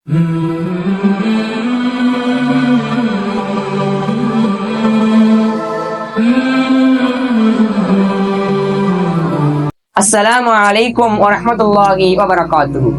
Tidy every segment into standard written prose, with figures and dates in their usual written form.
அஸ்ஸலாமு அலைக்கும் வரஹ்மத்துல்லாஹி வபரகாத்துஹு.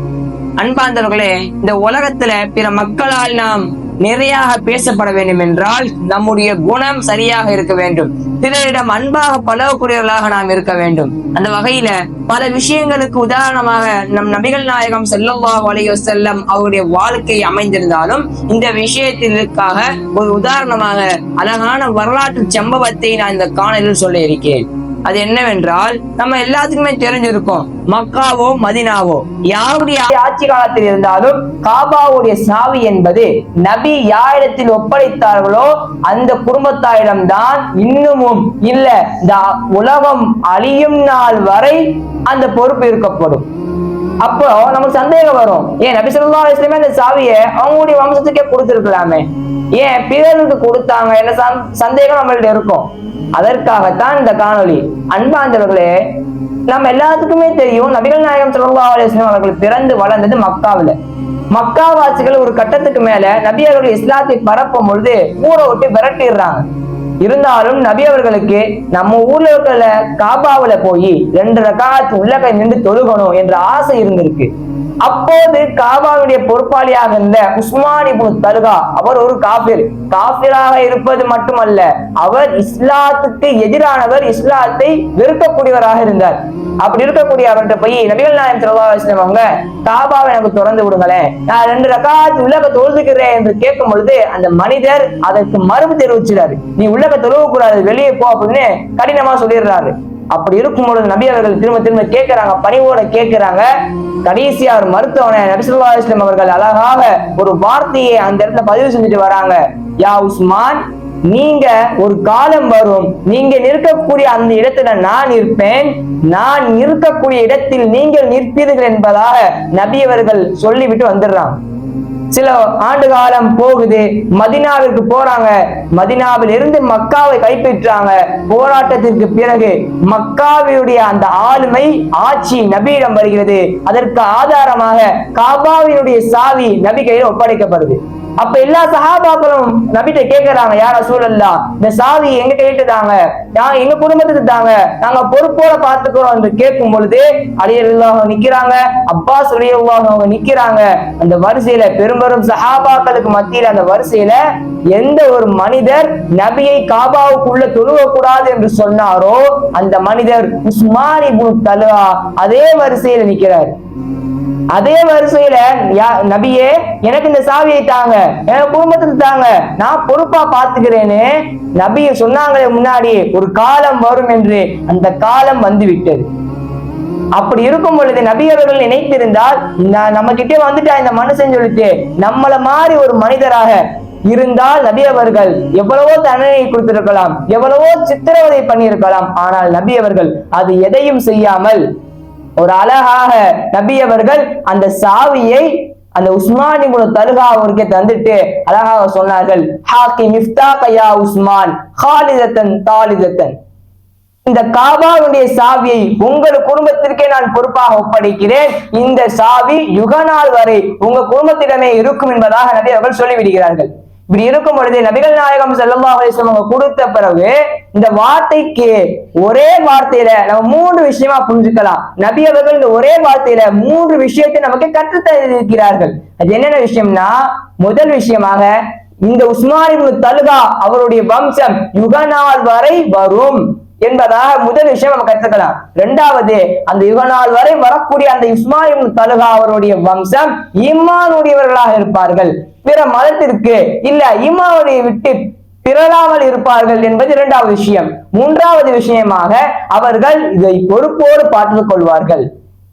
அன்பார்ந்தவர்களே, இந்த உலகத்துல பிற மக்களால் நாம் நிறையாக பேசப்பட வேண்டும் என்றால் நம்முடைய குணம் சரியாக இருக்க வேண்டும். பிறரிடம் அன்பாக பழகக்கூடியவர்களாக நாம் இருக்க வேண்டும். அந்த வகையில பல விஷயங்களுக்கு உதாரணமாக நம் நபிகள் நாயகம் ஸல்லல்லாஹு அலைஹி வஸல்லம் அவருடைய வாழ்க்கை அமைந்திருந்தாலும் இந்த விஷயத்திற்காக ஒரு உதாரணமாக அழகான வரலாற்று சம்பவத்தை நான் இந்த காணொலியில் சொல்ல இருக்கிறேன். அது என்னவென்றால், நம்ம எல்லாத்துக்குமே தெரிஞ்சிருக்கும், மக்காவோ மதினாவோ யாருடைய ஆட்சி காலத்தில் இருந்தாலும் காபாவுடைய சாவி என்பது நபி யாரிடத்தில் ஒப்படைத்தார்களோ அந்த குடும்பத்தாரிடம் தான் இன்னமும் இல்ல இந்த உலகம் அழியும் நாள் வரை அந்த பொறுப்பு இருக்கப்படும். அப்போ நமக்கு சந்தேகம் வரும், ஏன் நபி ஸல்லல்லாஹு அலைஹி வஸல்லம் அந்த சாவியை அவங்களுடைய வம்சத்துக்கே கொடுத்திருக்கலாமே, ஏன் பிறருக்கு கொடுத்தாங்க என்ன சந்தேகம் நம்மள்ட்ட இருக்கும். அதற்காகத்தான் இந்த காணொளி. அன்பார்ந்தவர்களே, நம்ம எல்லாத்துக்குமே தெரியும், நபிகள் நாயகம் ஸல்லல்லாஹு அலைஹி வஸல்லம் அவர்கள் பிறந்து வளர்ந்தது மக்காவில. மக்காவாசிகள் ஒரு கட்டத்துக்கு மேல நபி அவர்கள் இஸ்லாத்தை பரப்பும் பொழுது ஊரை விட்டு விரட்டிடுறாங்க. இருந்தாலும் நபி அவர்களுக்கு நம்ம ஊர்ல இருக்கிற காபாவில போய் 2 ரகாத் உள்ளகை நின்று தொழுகணும் என்ற ஆசை இருந்திருக்கு. அப்போது காபாவுடைய பொறுப்பாளியாக இருந்த உஸ்மான் இப்னு தல்ஹா அவர் ஒரு காபிராக இருப்பது மட்டுமல்ல, அவர் இஸ்லாத்துக்கு எதிரானவர், இஸ்லாத்தை வெறுக்கக்கூடியவராக இருந்தார். அப்படி இருக்கக்கூடிய அவர்கிட்ட போய் நபிகள் நாயகம் ஸல்லல்லாஹு அலைஹி வஸல்லம் அவங்க காபாவை எனக்கு திறந்து விடுங்களேன், நான் 2 ரகாத் உள்ளக தொழுதுகிறேன் என்று கேட்கும் பொழுது அந்த மனிதர் அதற்கு மறுப்பு தெரிவிச்சுறாரு, நீ உள்ளக தொழுவ கூடாது, வெளியே போ அப்படின்னு கடினமா சொல்லிடுறாரு. அப்படி இருக்கும் பொழுது நபி அவர்கள் திரும்ப திரும்ப கேட்கிறாங்க, பணிவோட கேட்கிறாங்க. கடைசியா ஒரு மருத்துவனை நபி ஸல்லல்லாஹு அலைஹி வஸல்லம் அவர்கள் அழகாக ஒரு வார்த்தையை அந்த இடத்துல பதிவு செஞ்சுட்டு வராங்க. யா உஸ்மான், நீங்க ஒரு காலம் வரும், நீங்க நிற்கக்கூடிய அந்த இடத்துல நான் இருப்பேன், நான் இருக்கக்கூடிய இடத்தில் நீங்கள் நிற்பீர்கள் என்பதாக நபி அவர்கள் சொல்லிவிட்டு வந்துடுறாங்க. சில ஆண்டு காலம் போகுது, மதினாவிற்கு போறாங்க. மதினாவில் இருந்து மக்காவை கைப்பற்றாங்க. போராட்டத்திற்கு பிறகு மக்காவினுடைய அந்த ஆளுமை ஆட்சி நபியிடம் வருகிறது. அதற்கு ஆதாரமாக காபாவினுடைய சாவி நபி கையில் ஒப்படைக்கப்படுது. அப்ப எல்லா சஹாபாக்களும் நபிட்ட கேட்கிறாங்க, யார் ரசூலல்லாஹ், இந்த சாவி எங்க கையிட்டு தாங்க, எங்க குடும்பத்துக்கு தாங்க, நாங்க பொறுப்போட பாத்துக்கிறோம் என்று கேட்கும் பொழுது அலி ரலியல்லாஹு அன்ஹு நிக்கிறாங்க, அப்பாஸ் ரலியல்லாஹு அன்ஹு அவங்க நிக்கிறாங்க. அந்த வரிசையில பெரும்பெரும் சஹாபாக்களுக்கு மத்தியில அந்த வரிசையில எந்த ஒரு மனிதர் நபியை காபாவுக்குள்ள தொழுவ கூடாது என்று சொன்னாரோ அந்த மனிதர் உஸ்மான் இப்னு தல்ஹா அதே வரிசையில நிக்கிறார். அதே வரிசையில நபியே எனக்கு இந்த சாவியை தாங்க, என் குடும்பத்துக்கு தாங்க, நான் பொறுப்பா பாத்துக்கிறேன்னு நபி சொன்னாங்களே முன்னாடி ஒரு காலம் வரும் என்று. அந்த காலம் வந்து விட்டது. அப்படி இருக்கும் பொழுது நபி அவர்கள் நினைத்திருந்தால், நம்ம கிட்டே வந்துட்டா இந்த மனுஷன் சொல்லிட்டு நம்மள மாதிரி ஒரு மனிதராக இருந்தால் நபி அவர்கள் எவ்வளவோ தண்டனை கொடுத்திருக்கலாம், எவ்வளவோ சித்திரவதை பண்ணியிருக்கலாம். ஆனால் நபி அவர்கள் அது எதையும் செய்யாமல் ஒரு அழகாக நபி அவர்கள் அந்த சாவியை அந்த உஸ்மான் இப்னு தல்ஹா அவருக்கு தந்துட்டு அழகாக சொன்னார்கள், ஹாக்கி மிஃப்தாக யா உஸ்மான் ஹாலிதத்தன் தாலிதத்தன், இந்த காபாவுடைய சாவியை உங்கள் குடும்பத்திற்கே நான் பொறுப்பாக ஒப்படைக்கிறேன், இந்த சாவி யுகநாள் வரை உங்க குடும்பத்திடமே இருக்கும் என்பதாக நபி அவர்கள் சொல்லிவிடுகிறார்கள். இப்படி இருக்கும் பொழுது நபிகள் நாயகம் ஸல்லல்லாஹு அலைஹி வஸல்லம் கொடுத்த பிறகு இந்த வார்த்தைக்கு ஒரே வார்த்தையில நம்ம 3 விஷயமா புரிஞ்சுக்கலாம். நபி அவர்கள் இந்த ஒரே வார்த்தையில 3 விஷயத்தை நமக்கு கற்றுத்தந்திருக்கிறார்கள். அது என்னென்ன விஷயம்னா, முதல் விஷயமாக இந்த உஸ்மான் இப்னு தல்ஹா அவருடைய வம்சம் யுகநாள் வரை வரும் என்பதாக முதல் விஷயம் நம்ம கற்றுக்கலாம். 2வது, அந்த யுகநாள் வரை வரக்கூடிய அந்த உஸ்மான் இப்னு தல்ஹா அவருடைய வம்சம் ஈமானுடையவர்களாக இருப்பார்கள், பிற மதத்திற்கு இல்ல ஈமானை விட்டு பிறழாமல் இருப்பார்கள் என்பது 2வது விஷயம். 3வது விஷயமாக அவர்கள் இதை பொறுப்போடு பார்த்துக் கொள்வார்கள்,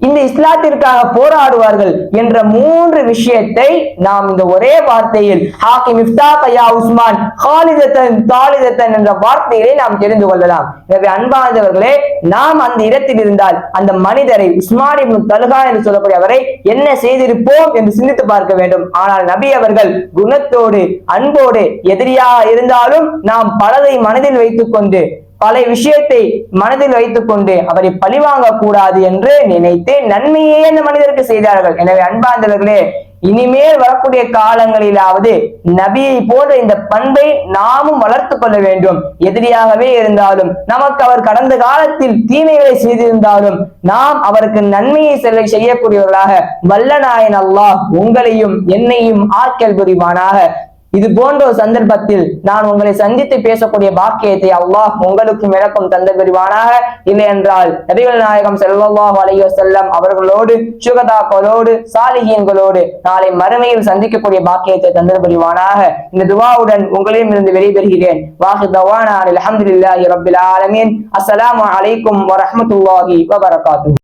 இந்த இஸ்லாத்திற்காக போராடுவார்கள் என்ற 3 விஷயத்தை நாம் இந்த ஒரே வார்த்தையில் ஹாக்கி மிஃப்தாக யா உஸ்மான் ஹாலிதத்தன் தாலிதத்தன் என்ற வார்த்தையிலே நாம் தெரிந்து கொள்ளலாம். எனவே அன்பானவர்களே, நாம் அந்த இடத்தில் இருந்தால் அந்த மனிதரை உஸ்மான் இப்னு தல்ஹா என்று சொல்லக்கூடிய அவரை என்ன செய்திருப்போம் என்று சிந்தித்து பார்க்க வேண்டும். ஆனால் நபி அவர்கள் குணத்தோடு அன்போடு எதிரியாக இருந்தாலும் நாம் பலதை மனதில் வைத்துக் கொண்டு பல விஷயத்தை மனதில் வைத்துக் கொண்டு அவரை பழிவாங்க கூடாது என்று நினைத்து நன்மையே அந்த மனிதருக்கு செய்தார்கள். எனவே அன்பார்ந்தவர்களே, இனிமேல் வரக்கூடிய காலங்களிலாவது நபியை போன்ற இந்த பண்பை நாமும் வளர்த்து கொள்ள வேண்டும். எதிரியாகவே இருந்தாலும், நமக்கு அவர் கடந்த காலத்தில் தீமைகளை செய்திருந்தாலும், நாம் அவருக்கு நன்மையை செய்யக்கூடியவர்களாக வல்ல நாயன் அல்லாஹ் உங்களையும் என்னையும் ஆக்கல் புரிவானாக. இது போன்ற ஒரு சந்தர்ப்பத்தில் நான் உங்களை சந்தித்து பேசக்கூடிய பாக்கியத்தை அல்லாஹ் உங்களுக்கும் எனக்கும் தந்த புரிவானாக. இல்லை என்றால் நபிகள் நாயகம் ஸல்லல்லாஹு அலைஹி வஸல்லம் அவர்களோடு, சுகதாக்களோடு, சாலிஹீன்களோடு நாளை மறுமையில் சந்திக்கக்கூடிய பாக்கியத்தை தந்த புரிவானாக. இந்த துஆவுடன் உங்களிடம் இருந்து வெளிபெறுகிறேன். வாஹிர் தவானா அல்ஹம்துலில்லாஹி ரப்பில் ஆலமீன். அஸ்ஸலாமு அலைக்கும் வரஹ்மத்துல்லாஹி வபரகாத்துஹு.